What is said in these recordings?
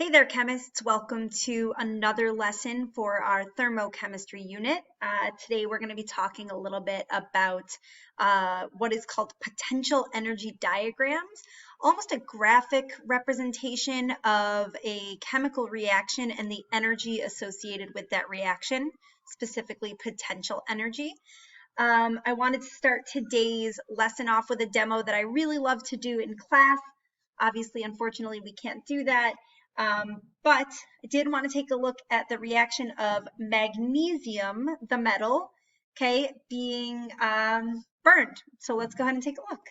Hey there, chemists. Welcome to another lesson for our thermochemistry unit. Today we're going to be talking a little bit about what is called potential energy diagrams, almost a graphic representation of a chemical reaction and the energy associated with that reaction, specifically potential energy. I wanted to start today's lesson off with a demo that I really love to do in class. Obviously, unfortunately, we can't do that. But I did want to take a look at the reaction of magnesium, the metal, okay, being burned. So let's go ahead and take a look.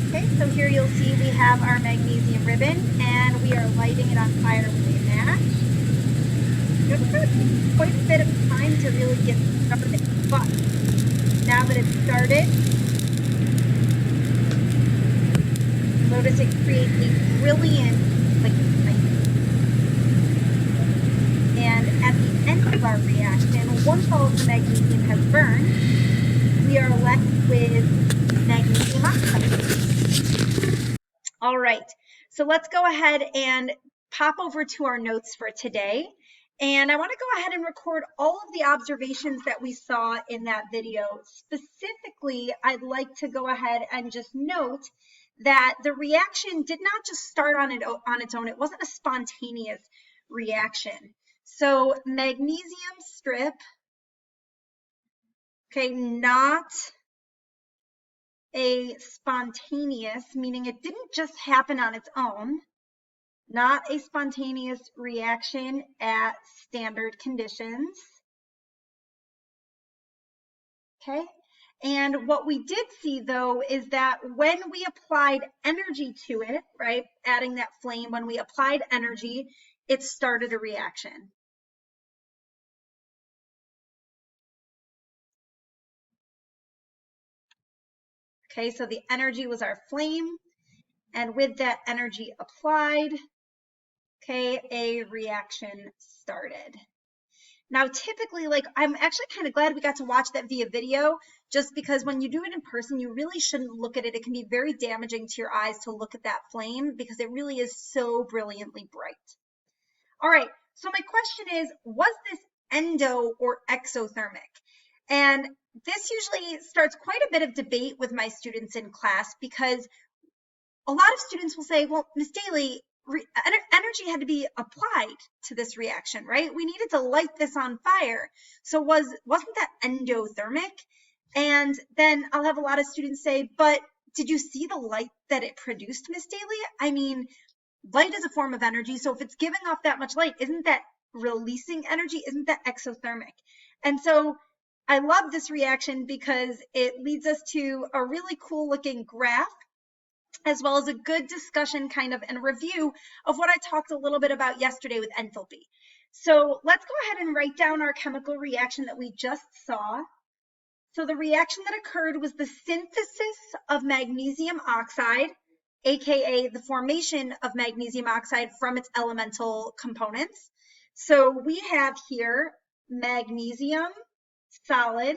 Okay, so here you'll see we have our magnesium ribbon and we are lighting it on fire with a match. It's going to take quite a bit of time to really get started, but now that it's started, notice it creates a brilliant flame. And at the end of our reaction, once all of the magnesium has burned, we are left with magnesium oxide. All right, so let's go ahead and pop over to our notes for today. And I want to go ahead and record all of the observations that we saw in that video. Specifically, I'd like to go ahead and just note that the reaction did not just start on its own. It wasn't a spontaneous reaction. So magnesium strip, okay, not a spontaneous, meaning it didn't just happen on its own, not a spontaneous reaction at standard conditions. Okay. And what we did see, though, is that when we applied energy to it, right, adding that flame, when we applied energy, it started a reaction. Okay, so the energy was our flame, and with that energy applied, okay, a reaction started. Now, typically, I'm actually kind of glad we got to watch that via video, just because when you do it in person, you really shouldn't look at it. It can be very damaging to your eyes to look at that flame because it really is so brilliantly bright. All right, so my question is, was this endo or exothermic? And this usually starts quite a bit of debate with my students in class because a lot of students will say, well, Ms. Daly, energy had to be applied to this reaction, right? We needed to light this on fire. So wasn't that endothermic? And then I'll have a lot of students say, but did you see the light that it produced, Ms. Daly? I mean, light is a form of energy. So if it's giving off that much light, isn't that releasing energy? Isn't that exothermic? And so I love this reaction because it leads us to a really cool looking graph, as well as a good discussion kind of and review of what I talked a little bit about yesterday with enthalpy. So let's go ahead and write down our chemical reaction that we just saw. So the reaction that occurred was the synthesis of magnesium oxide, aka the formation of magnesium oxide from its elemental components. So we have here magnesium solid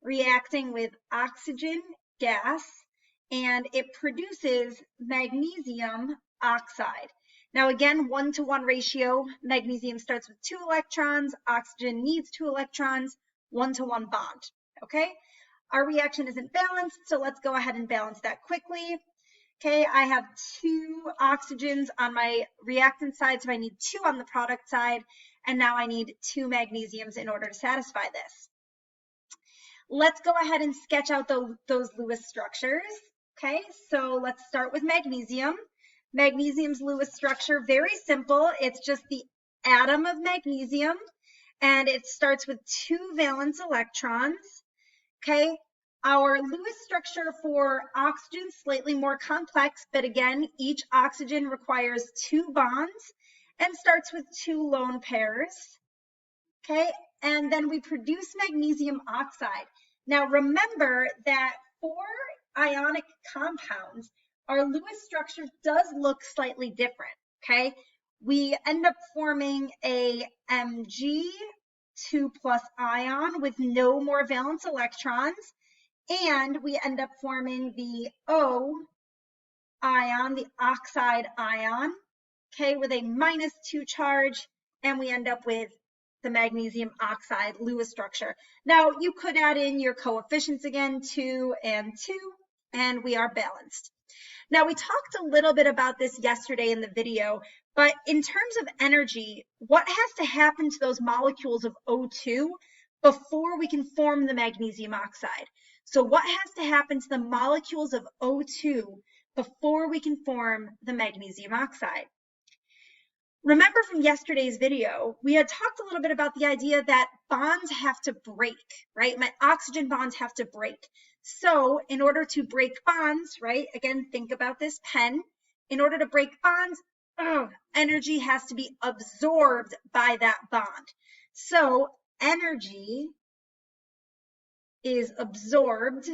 reacting with oxygen gas, and it produces magnesium oxide. Now again, 1-to-1 ratio, magnesium starts with 2 electrons, oxygen needs 2 electrons, 1-to-1 bond, okay? Our reaction isn't balanced, so let's go ahead and balance that quickly. Okay, I have 2 oxygens on my reactant side, so I need 2 on the product side, and now I need 2 magnesiums in order to satisfy this. Let's go ahead and sketch out those Lewis structures. Okay, so let's start with magnesium. Magnesium's Lewis structure, very simple. It's just the atom of magnesium, and it starts with 2 valence electrons. Okay, our Lewis structure for oxygen, slightly more complex, but again, each oxygen requires 2 bonds and starts with 2 lone pairs. Okay, and then we produce magnesium oxide. Now remember that for ionic compounds, our Lewis structure does look slightly different, okay? We end up forming a Mg2+ ion with no more valence electrons, and we end up forming the O ion, the oxide ion, okay, with a -2 charge, and we end up with the magnesium oxide Lewis structure. Now, you could add in your coefficients again, 2 and 2, and we are balanced. Now, we talked a little bit about this yesterday in the video, but in terms of energy, what has to happen to those molecules of O2 before we can form the magnesium oxide? So what has to happen to the molecules of O2 before we can form the magnesium oxide? Remember from yesterday's video, we had talked a little bit about the idea that bonds have to break, right? My oxygen bonds have to break. So in order to break bonds, right? Again, think about this pen. In order to break bonds, energy has to be absorbed by that bond. So energy is absorbed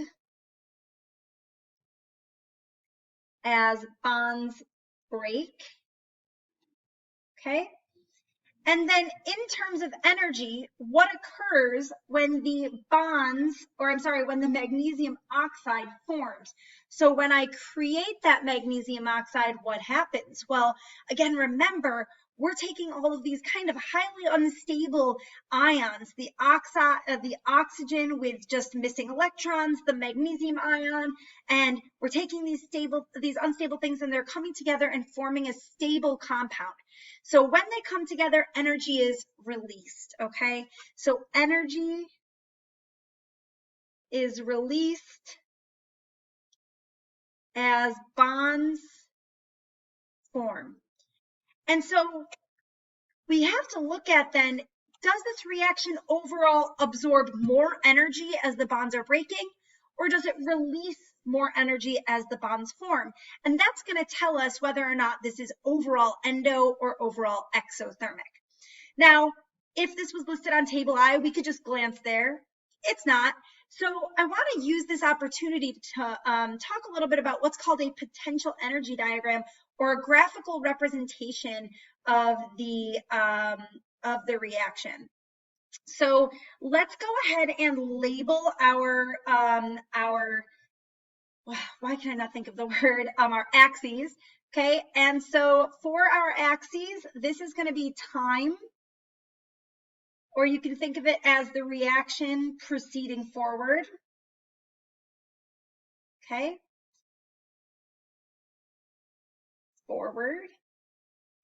as bonds break. Okay. And then in terms of energy, what occurs when the bonds, or I'm sorry, when the magnesium oxide forms? So when I create that magnesium oxide, what happens? Well, again, remember, we're taking all of these kind of highly unstable ions, the oxygen with just missing electrons, the magnesium ion, and we're taking these unstable things, and they're coming together and forming a stable compound. So when they come together, energy is released, okay? So energy is released as bonds form. And so we have to look at then, does this reaction overall absorb more energy as the bonds are breaking, or does it release more energy as the bonds form? And that's going to tell us whether or not this is overall endo or overall exothermic. Now, if this was listed on table I, we could just glance there. It's not. So I want to use this opportunity to talk a little bit about what's called a potential energy diagram, or a graphical representation of the reaction. So let's go ahead and label our why can I not think of the word, our axes, okay? And so for our axes, this is going to be time, or you can think of it as the reaction proceeding forward, okay? Forward,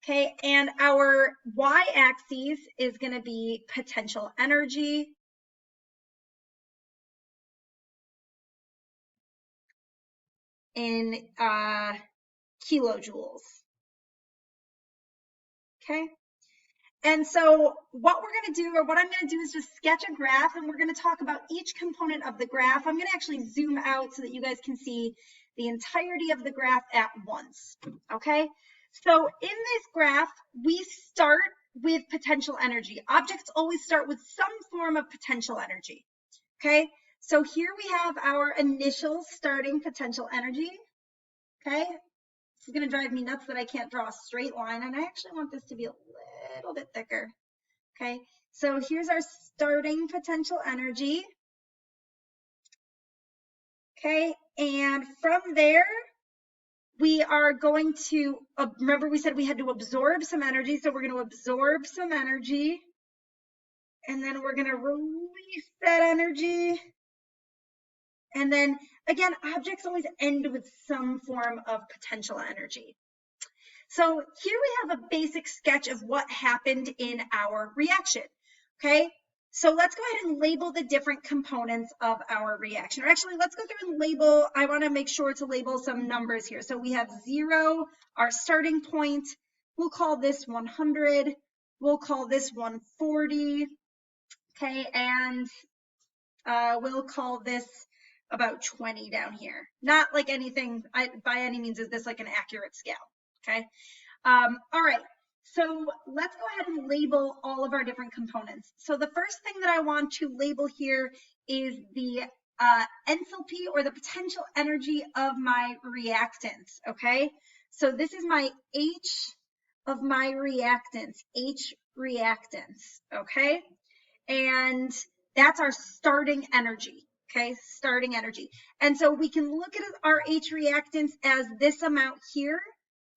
okay? And our y-axis is going to be potential energy, in kilojoules, okay? And so what we're going to do, or what I'm going to do, is just sketch a graph, and we're going to talk about each component of the graph. I'm going to actually zoom out so that you guys can see the entirety of the graph at once, okay? So in this graph, we start with potential energy. Objects always start with some form of potential energy, okay? So here we have our initial starting potential energy, okay? This is going to drive me nuts that I can't draw a straight line, and I actually want this to be a little bit thicker, okay? So here's our starting potential energy, okay? And from there, we are going to, remember we said we had to absorb some energy, so we're going to absorb some energy, and then we're going to release that energy. And then again, objects always end with some form of potential energy. So here we have a basic sketch of what happened in our reaction, okay? So let's go ahead and label the different components of our reaction. Or actually, let's go through and label, I want to make sure to label some numbers here. So we have 0, our starting point. We'll call this 100. We'll call this 140, okay? And we'll call this about 20 down here. Not like anything, by any means is this like an accurate scale, okay? All right, so let's go ahead and label all of our different components. So the first thing that I want to label here is the enthalpy, or the potential energy of my reactants, okay? So this is my H of my reactants, H reactants, okay? And that's our starting energy, okay, starting energy. And so we can look at our H reactants as this amount here,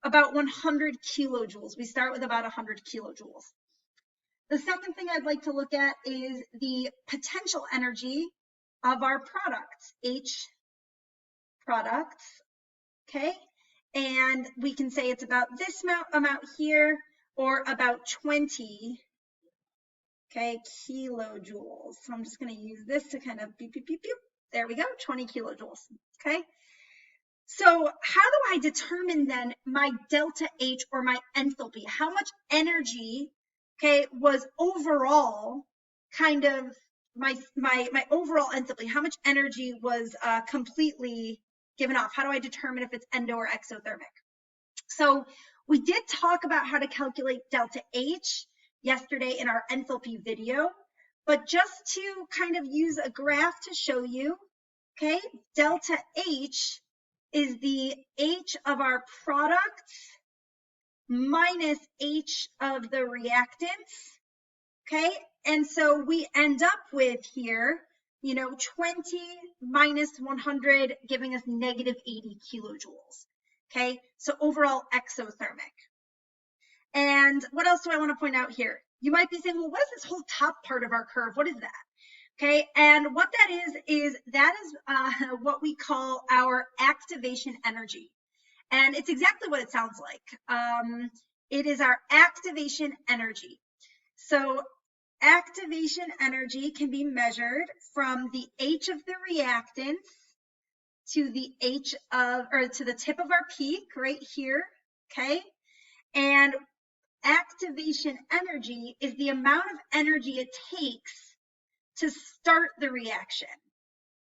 about 100 kilojoules. We start with about 100 kilojoules. The second thing I'd like to look at is the potential energy of our products, H products, okay? And we can say it's about this amount here, or about 20, okay, kilojoules. So I'm just gonna use this to kind of beep, beep, beep, beep. There we go, 20 kilojoules, okay? So how do I determine then my delta H or my enthalpy? How much energy, okay, was overall kind of my overall enthalpy? How much energy was completely given off? How do I determine if it's endo or exothermic? So we did talk about how to calculate delta H yesterday in our enthalpy video, but just to kind of use a graph to show you, okay, delta H is the H of our products minus H of the reactants, okay? And so we end up with here, you know, 20 minus 100 giving us negative 80 kilojoules, okay? So overall exothermic. And what else do I want to point out here? You might be saying, well, what is this whole top part of our curve? What is that? Okay, and what that is what we call our activation energy. And it's exactly what it sounds like. It is our activation energy. So activation energy can be measured from the H of the reactants to the H of, or to the tip of our peak right here, okay? And activation energy is the amount of energy it takes to start the reaction.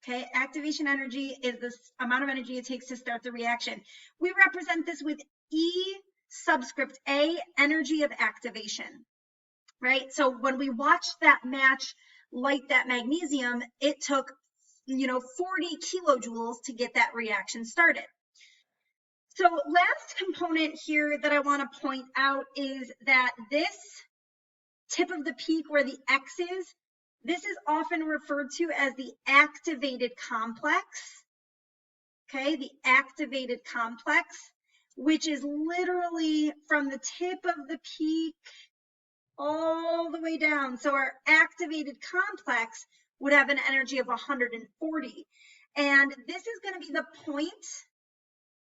Okay, activation energy is the amount of energy it takes to start the reaction. We represent this with E subscript A, energy of activation, right? So when we watched that match light that magnesium, it took, you know, 40 kilojoules to get that reaction started. So last component here that I want to point out is that this tip of the peak where the X is, this is often referred to as the activated complex, okay, the activated complex, which is literally from the tip of the peak all the way down. So our activated complex would have an energy of 140. And this is going to be the point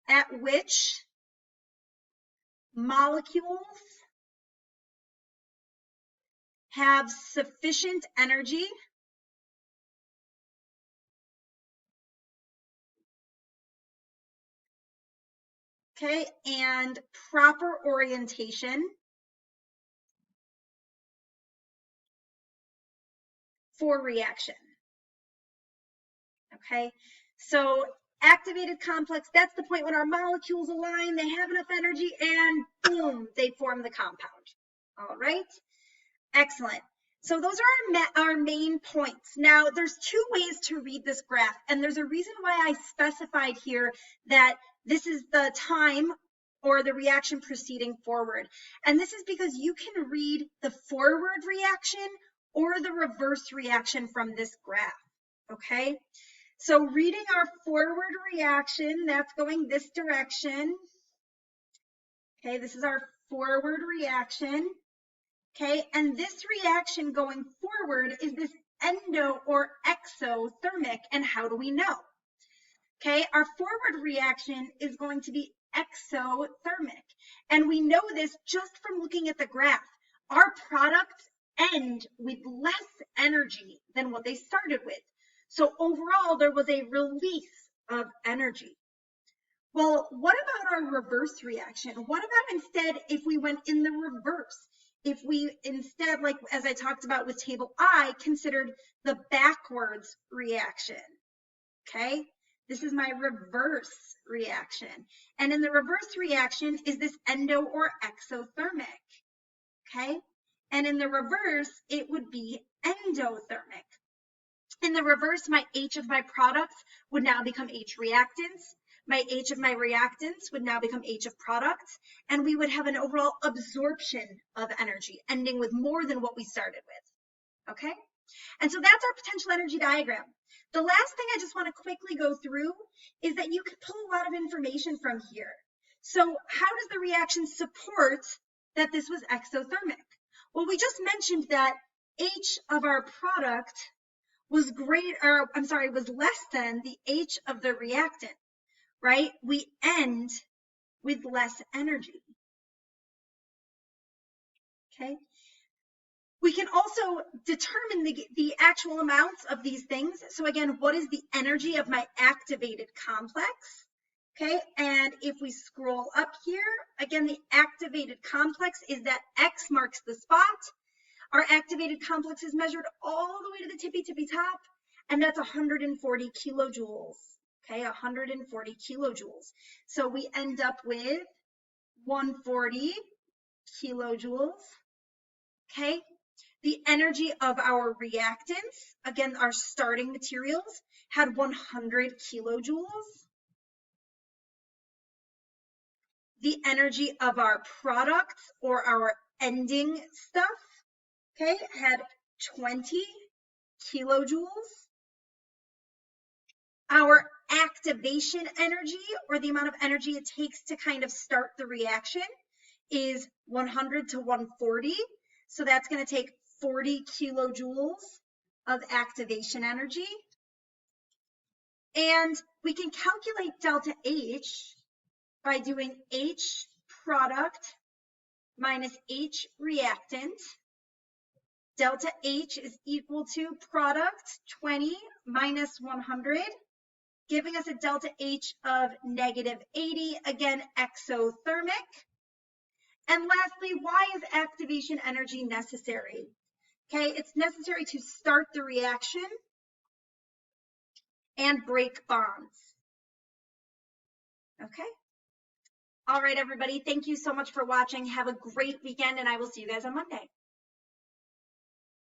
at which molecules have sufficient energy okay, and proper orientation for reaction. Okay, so activated complex, that's the point when our molecules align, they have enough energy, and boom, they form the compound. All right, excellent. So those are our main points. Now, there's two ways to read this graph, and there's a reason why I specified here that this is the time or the reaction proceeding forward. And this is because you can read the forward reaction or the reverse reaction from this graph, okay? So reading our forward reaction, that's going this direction. Okay, this is our forward reaction. Okay, and this reaction going forward is this endo or exothermic. And how do we know? Okay, our forward reaction is going to be exothermic. And we know this just from looking at the graph. Our products end with less energy than what they started with. So overall, there was a release of energy. Well, what about our reverse reaction? What about instead if we went in the reverse? If we instead, like as I talked about with table I, considered the backwards reaction, okay? This is my reverse reaction. And in the reverse reaction is this endo or exothermic, okay? And in the reverse, it would be endothermic. In the reverse, my H of my products would now become H reactants. My H of my reactants would now become H of products, and we would have an overall absorption of energy, ending with more than what we started with, okay? And so that's our potential energy diagram. The last thing I just want to quickly go through is that you could pull a lot of information from here. So how does the reaction support that this was exothermic? Well, we just mentioned that H of our product was was less than the H of the reactant, right? We end with less energy, okay? We can also determine the actual amounts of these things. So again, what is the energy of my activated complex? Okay, and if we scroll up here, again, the activated complex is that X marks the spot. Our activated complex is measured all the way to the tippy top, and that's 140 kilojoules. Okay, 140 kilojoules. So we end up with 140 kilojoules. Okay, the energy of our reactants, again, our starting materials, had 100 kilojoules. The energy of our products or our ending stuff, okay, had 20 kilojoules. Our activation energy, or the amount of energy it takes to kind of start the reaction, is 100 to 140. So that's going to take 40 kilojoules of activation energy. And we can calculate delta H by doing H product minus H reactant. Delta H is equal to product 20 minus 100, giving us a delta H of negative 80, again, exothermic. And lastly, why is activation energy necessary? Okay, it's necessary to start the reaction and break bonds. Okay. All right, everybody. Thank you so much for watching. Have a great weekend, and I will see you guys on Monday.